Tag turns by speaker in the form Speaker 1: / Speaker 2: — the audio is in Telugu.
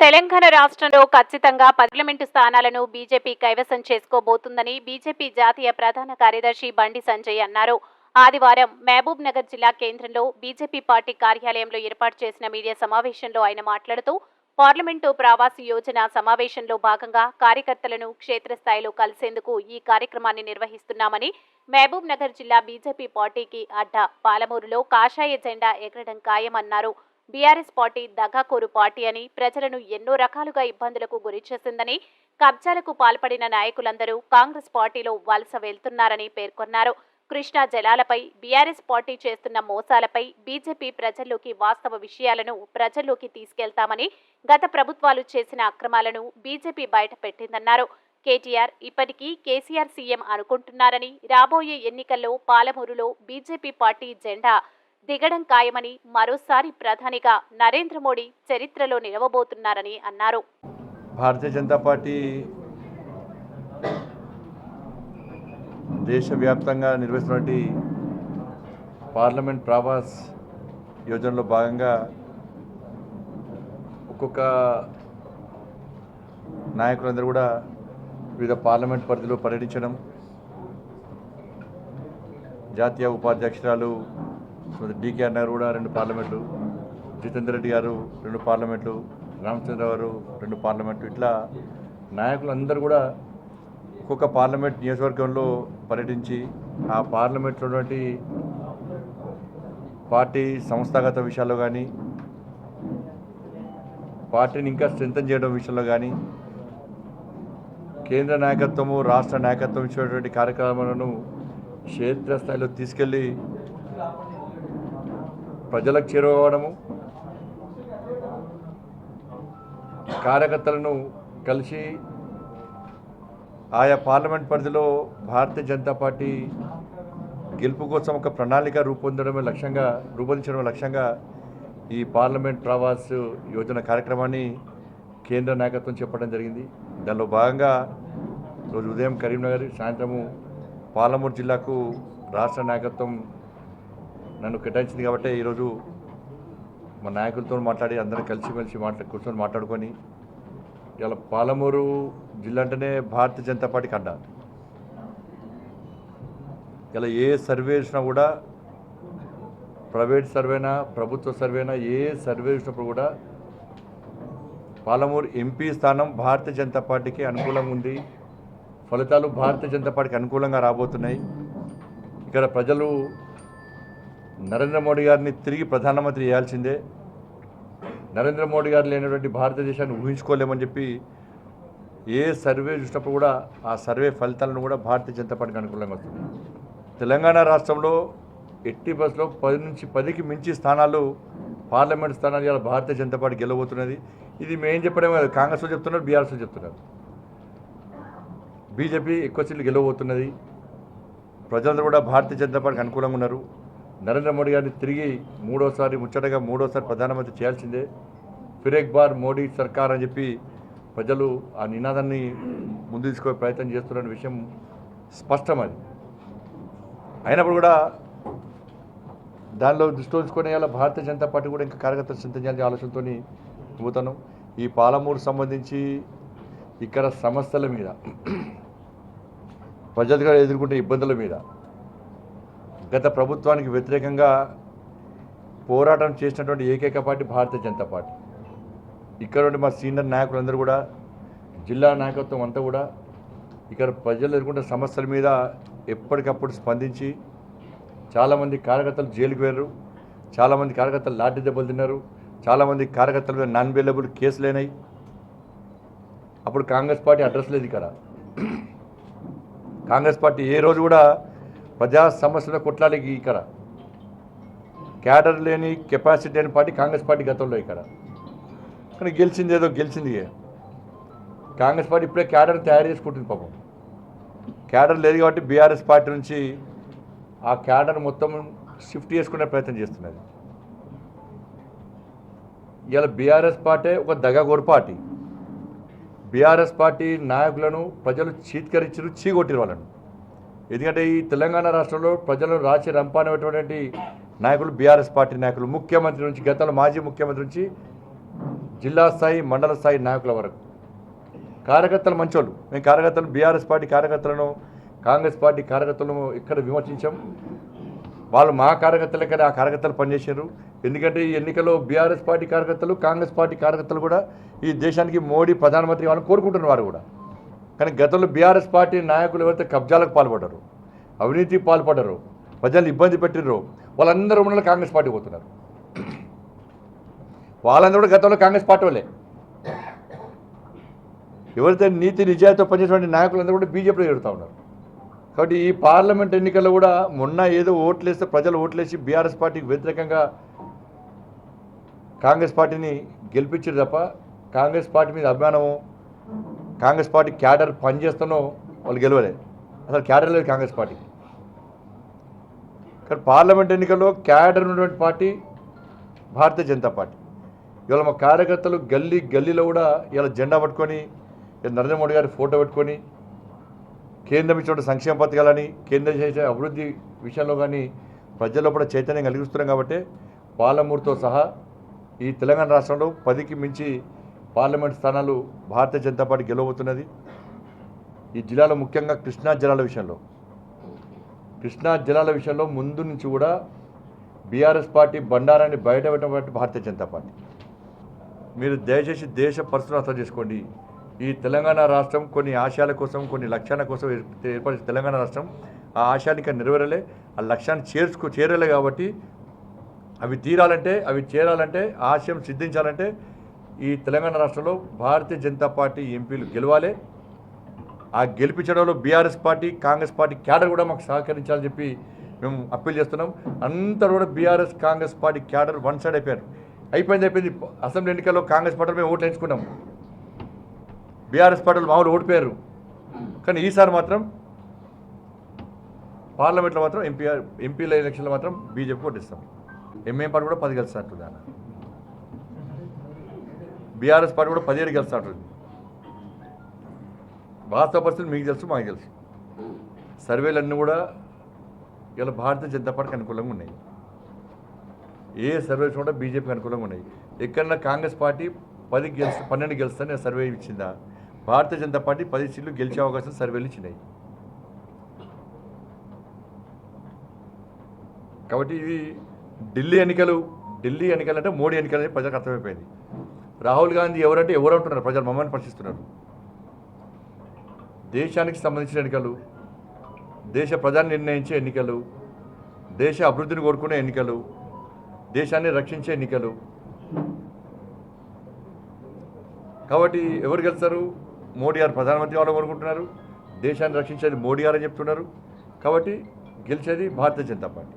Speaker 1: తెలంగాణ రాష్ట్రంలో ఖచ్చితంగా పార్లమెంటు స్థానాలను బీజేపీ కైవసం చేసుకోబోతుందని బీజేపీ జాతీయ ప్రధాన కార్యదర్శి బండి సంజయ్ అన్నారు. ఆదివారం మహబూబ్ నగర్ జిల్లా కేంద్రంలో బీజేపీ పార్టీ కార్యాలయంలో ఏర్పాటు చేసిన మీడియా సమావేశంలో ఆయన మాట్లాడుతూ, పార్లమెంటు ప్రవాసి యోజన సమావేశంలో భాగంగా కార్యకర్తలను క్షేత్రస్థాయిలో కలిసేందుకు ఈ కార్యక్రమాన్ని నిర్వహిస్తున్నామని, మహబూబ్ నగర్ జిల్లా బీజేపీ పార్టీకి అడ్డా పాలమూరులో కాషాయ జెండా ఎగరడం ఖాయమన్నారు. బీఆర్ఎస్ పార్టీ దగాకోరు పార్టీ అని, ప్రజలను ఎన్నో రకాలుగా ఇబ్బందులకు గురిచేసిందని, కబ్జాలకు పాల్పడిన నాయకులందరూ కాంగ్రెస్ పార్టీలో వలస వెళ్తున్నారని పేర్కొన్నారు. కృష్ణా జలాలపై బీఆర్ఎస్ పార్టీ చేస్తున్న మోసాలపై బీజేపీ ప్రజల్లోకి వాస్తవ విషయాలను ప్రజల్లోకి తీసుకెళ్తామని, గత ప్రభుత్వాలు చేసిన అక్రమాలను బీజేపీ బయటపెట్టిందన్నారు. కేటీఆర్ ఇప్పటికీ కేసీఆర్ సీఎం అనుకుంటున్నారని, రాబోయే ఎన్నికల్లో పాలమూరులో బీజేపీ పార్టీ జెండా దిగడం ఖాయమని, మరోసారి ప్రధానిగా నరేంద్ర మోడీ చరిత్రలో నిలవబోతున్నారని అన్నారు.
Speaker 2: భారతీయ జనతా పార్టీ దేశవ్యాప్తంగా నిర్వహిస్తున్నటువంటి పార్లమెంట్ ప్రవాస్ యోజనలో భాగంగా ఒక్కొక్క నాయకులందరూ కూడా వివిధ పార్లమెంట్ పరిధిలో పర్యటించడం, జాతీయ ఉపాధ్యక్షురాలు డికేఆర్ గారు కూడా 2 పార్లమెంట్లు, జితేందర్ రెడ్డి గారు 2 పార్లమెంట్లు, రామచంద్ర గారు 2 పార్లమెంట్లు, ఇట్లా నాయకులందరూ కూడా ఒక్కొక్క పార్లమెంట్ నియోజకవర్గంలో పర్యటించి ఆ పార్లమెంట్లో ఉన్నటువంటి పార్టీ సంస్థాగత విషయాల్లో కానీ, పార్టీని ఇంకా స్ట్రెంథన్ చేయడం విషయంలో కానీ, కేంద్ర నాయకత్వము రాష్ట్ర నాయకత్వం ఇచ్చినటువంటి కార్యక్రమాలను క్షేత్రస్థాయిలో తీసుకెళ్ళి ప్రజలకు చేరువవడము, కార్యకర్తలను కలిసి ఆయా పార్లమెంట్ పరిధిలో భారతీయ జనతా పార్టీ గెలుపు కోసం ఒక ప్రణాళిక రూపొందించడమే లక్ష్యంగా ఈ పార్లమెంట్ ప్రవాస్ యోజన కార్యక్రమాన్ని కేంద్ర నాయకత్వం చెప్పడం జరిగింది. దానిలో భాగంగా రోజు ఉదయం కరీంనగర్, సాయంత్రము పాలమూరు జిల్లాకు రాష్ట్ర నాయకత్వం నన్ను కేటాయించింది. కాబట్టి ఈరోజు మా నాయకులతో మాట్లాడి అందరం కలిసిమెలిసి కూర్చొని మాట్లాడుకొని, ఇలా పాలమూరు జిల్లా అంటేనే భారతీయ జనతా పార్టీకి అడ్డా. ఇలా ఏ సర్వే చూసినా కూడా, ప్రైవేట్ సర్వేనా ప్రభుత్వ సర్వేనా, ఏ సర్వే చూసినప్పుడు కూడా పాలమూరు ఎంపీ స్థానం భారతీయ జనతా పార్టీకి అనుకూలంగా ఉంది. ఫలితాలు భారతీయ జనతా పార్టీకి అనుకూలంగా రాబోతున్నాయి. ఇక్కడ ప్రజలు నరేంద్ర మోడీ గారిని తిరిగి ప్రధానమంత్రి చేయాల్సిందే. నరేంద్ర మోడీ గారు లేనటువంటి భారతదేశాన్ని ఊహించుకోలేమని చెప్పి ఏ సర్వే చూసినప్పుడు కూడా ఆ సర్వే ఫలితాలను కూడా భారతీయ జనతా పార్టీకి అనుకూలంగా వస్తుంది. తెలంగాణ రాష్ట్రంలో ఎట్టి బస్సులో 10 నుంచి 10కి మించి స్థానాలు, పార్లమెంట్ స్థానాలు ఇలా భారతీయ జనతా పార్టీ గెలవబోతున్నది. ఇది మేము చెప్పడం కాదు, కాంగ్రెస్ చెప్తున్నారు, బీఆర్ఎస్ చెప్తున్నారు. బీజేపీ ఎక్కువ సీట్లు గెలవబోతున్నది. ప్రజలందరూ కూడా భారతీయ జనతా పార్టీకి అనుకూలంగా ఉన్నారు. నరేంద్ర మోడీ గారిని తిరిగి ముచ్చటగా మూడోసారి ప్రధానమంత్రి చేయాల్సిందే. ఫిర్ ఏక్ బార్ మోడీ సర్కార్ అని చెప్పి ప్రజలు ఆ నినాదాన్ని ముందు తీసుకునే ప్రయత్నం చేస్తున్న విషయం స్పష్టం. అది అయినప్పుడు కూడా దానిలో దృష్టి ఉంచుకొని ఇలా భారతీయ జనతా పార్టీ కూడా ఇంకా కార్యకర్తలు చింతించాలని ఆలోచనతో పోతాను. ఈ పాలమూరు సంబంధించి ఇక్కడ సమస్యల మీద, ప్రజలుగా ఎదుర్కొంటే ఇబ్బందుల మీద గత ప్రభుత్వానికి వ్యతిరేకంగా పోరాటం చేసినటువంటి ఏకైక పార్టీ భారతీయ జనతా పార్టీ. ఇక్కడ నుండి మా సీనియర్ నాయకులందరూ కూడా, జిల్లా నాయకత్వం అంతా కూడా ఇక్కడ ప్రజలు ఎదుర్కొంటే సమస్యల మీద ఎప్పటికప్పుడు స్పందించి, చాలామంది కార్యకర్తలు జైలుకు వెళ్ళరు, చాలామంది కార్యకర్తలు లాఠీ దెబ్బలు తిన్నారు, చాలామంది కార్యకర్తల మీద నాన్ బెయిలబుల్ కేసులు అయినాయి. అప్పుడు కాంగ్రెస్ పార్టీ అడ్రస్ లేదు. ఇక్కడ కాంగ్రెస్ పార్టీ ఏ రోజు కూడా ప్రజా సమస్యల కొట్లాడికి ఇక్కడ క్యాడర్ లేని, కెపాసిటీ లేని పార్టీ కాంగ్రెస్ పార్టీ గతంలో. ఇక్కడ కానీ గెలిచింది. కాంగ్రెస్ పార్టీ ఇప్పుడే క్యాడర్ తయారు చేసుకుంటుంది. పాపం క్యాడర్ లేదు కాబట్టి బీఆర్ఎస్ పార్టీ నుంచి ఆ క్యాడర్ మొత్తం షిఫ్ట్ చేసుకునే ప్రయత్నం చేస్తున్నది. ఇలా బీఆర్ఎస్ పార్టీ ఒక దగాకోరు పార్టీ. బీఆర్ఎస్ పార్టీ నాయకులను ప్రజలు చీకొట్టిరు వాళ్ళను. ఎందుకంటే ఈ తెలంగాణ రాష్ట్రంలో ప్రజలను రాచి రంపానటువంటి నాయకులు బీఆర్ఎస్ పార్టీ నాయకులు, ముఖ్యమంత్రి నుంచి, గతంలో మాజీ ముఖ్యమంత్రి నుంచి జిల్లా స్థాయి మండల స్థాయి నాయకుల వరకు కార్యకర్తలు మంచోళ్ళు. మేము కార్యకర్తలు బీఆర్ఎస్ పార్టీ కార్యకర్తలను కాంగ్రెస్ పార్టీ కార్యకర్తలను ఇక్కడ విమర్శించాం. వాళ్ళు మా కార్యకర్తలకనే ఆ కార్యకర్తలు పనిచేశారు. ఎందుకంటే ఈ ఎన్నికల్లో బీఆర్ఎస్ పార్టీ కార్యకర్తలు కాంగ్రెస్ పార్టీ కార్యకర్తలు కూడా ఈ దేశానికి మోడీ ప్రధానమంత్రి కావాలని కోరుకుంటున్న వారు కూడా. కానీ గతంలో బీఆర్ఎస్ పార్టీ నాయకులు ఎవరైతే కబ్జాలకు పాల్పడ్డారు, అవినీతికి పాల్పడ్డారు, ప్రజలు ఇబ్బంది పెట్టిర్రో వాళ్ళందరూ ఉన్న కాంగ్రెస్ పార్టీ పోతున్నారు. వాళ్ళందరూ కూడా గతంలో కాంగ్రెస్ పార్టీ వాళ్ళే. ఎవరైతే నీతి నిజాయితీతో పనిచేసేటువంటి నాయకులందరూ కూడా బీజేపీలో చేరుతూ ఉన్నారు. కాబట్టి ఈ పార్లమెంట్ ఎన్నికల్లో కూడా మొన్న ఏదో ఓట్లేస్తే ప్రజలు ఓట్లేసి బీఆర్ఎస్ పార్టీకి వ్యతిరేకంగా కాంగ్రెస్ పార్టీని గెలిపించారు తప్ప కాంగ్రెస్ పార్టీ మీద అభిమానము, కాంగ్రెస్ పార్టీ క్యాడర్ పనిచేస్తానో వాళ్ళు గెలవలేదు. అసలు క్యాడర్ లేదు కాంగ్రెస్ పార్టీకి. కానీ పార్లమెంట్ ఎన్నికల్లో క్యాడర్ ఉన్నటువంటి పార్టీ భారతీయ జనతా పార్టీ. ఇవాళ మా కార్యకర్తలు గల్లీలో కూడా ఇలా జెండా పట్టుకొని నరేంద్ర మోడీ గారి ఫోటో పెట్టుకొని కేంద్రం ఇచ్చిన సంక్షేమ పథకాలని కేంద్రం చేసే అభివృద్ధి విషయంలో కానీ ప్రజల్లో కూడా చైతన్యం కలిగిస్తున్నాం. కాబట్టి పాలమూరుతో సహా ఈ తెలంగాణ రాష్ట్రంలో 10కి మించి పార్లమెంట్ స్థానాలు భారతీయ జనతా పార్టీ గెలవబోతున్నది. ఈ జిల్లాలో ముఖ్యంగా కృష్ణా జిల్లాల విషయంలో ముందు నుంచి కూడా BRS party బండారాన్ని బయటపెట్టినటువంటి Bharatiya Janata party. మీరు దయచేసి దేశ పరిస్థితులను అర్థం చేసుకోండి. ఈ తెలంగాణ రాష్ట్రం కొన్ని ఆశయాల కోసం, కొన్ని లక్ష్యాల కోసం ఏర్పడిన తెలంగాణ రాష్ట్రం ఆ ఆశయానికి నెరవేరలే, ఆ లక్ష్యాన్ని చేరలే. కాబట్టి అవి తీరాలంటే, అవి చేరాలంటే, ఆశయం సిద్ధించాలంటే ఈ తెలంగాణ రాష్ట్రంలో భారతీయ జనతా పార్టీ ఎంపీలు గెలవాలి. ఆ గెలిపించడంలో BRS party, Congress party cadre కూడా మాకు సహకరించాలని చెప్పి మేము అప్పీల్ చేస్తున్నాం. అంతా కూడా BRS Congress party cadre one side అయిపోయింది. అసెంబ్లీ ఎన్నికల్లో కాంగ్రెస్ పార్టీలో మేము ఓట్లు ఎంచుకున్నాం, బీఆర్ఎస్ పార్టీలు మామూలు ఓడిపోయారు. కానీ ఈసారి మాత్రం పార్లమెంట్లో మాత్రం ఎంపీల ఎలక్షన్లో మాత్రం బీజేపీ ఓటిస్తాం. ఎంఏం పార్టీ కూడా 10 గెలుస్తున్నట్టుంది, బీఆర్ఎస్ పార్టీ కూడా 17 గెలుస్తున్నట్టుంది. వాస్తవ పరిస్థితులు మీకు తెలుసు, మాకు తెలుసు. సర్వేలన్నీ కూడా ఇలా భారతీయ జనతా పార్టీకి అనుకూలంగా ఉన్నాయి. ఏ సర్వేస్ కూడా బీజేపీకి అనుకూలంగా ఉన్నాయి. ఎక్కడన్నా కాంగ్రెస్ పార్టీ 12 గెలుస్తానే సర్వే ఇచ్చిందా? భారతీయ జనతా పార్టీ 10 సీట్లు గెలిచే అవకాశం సర్వేలు ఇచ్చినాయి. కాబట్టి ఇవి ఢిల్లీ ఎన్నికలు అంటే మోడీ ఎన్నికలు అనేది ప్రజలకు అర్థమైపోయింది. రాహుల్ గాంధీ ఎవరంటే ఎవరు అంటున్నారు, ప్రజలు మమ్మల్ని ప్రశ్నిస్తున్నారు. దేశానికి సంబంధించిన ఎన్నికలు, దేశ ప్రజాన్ని నిర్ణయించే ఎన్నికలు, దేశ అభివృద్ధిని కోరుకునే ఎన్నికలు, దేశాన్ని రక్షించే ఎన్నికలు. కాబట్టి ఎవరు గెలుస్తారు? మోడీ గారు ప్రధానమంత్రి వాళ్ళు కోరుకుంటున్నారు, దేశాన్ని రక్షించేది మోడీ గారు అని చెప్తున్నారు. కాబట్టి గెలిచేది భారతీయ జనతా పార్టీ.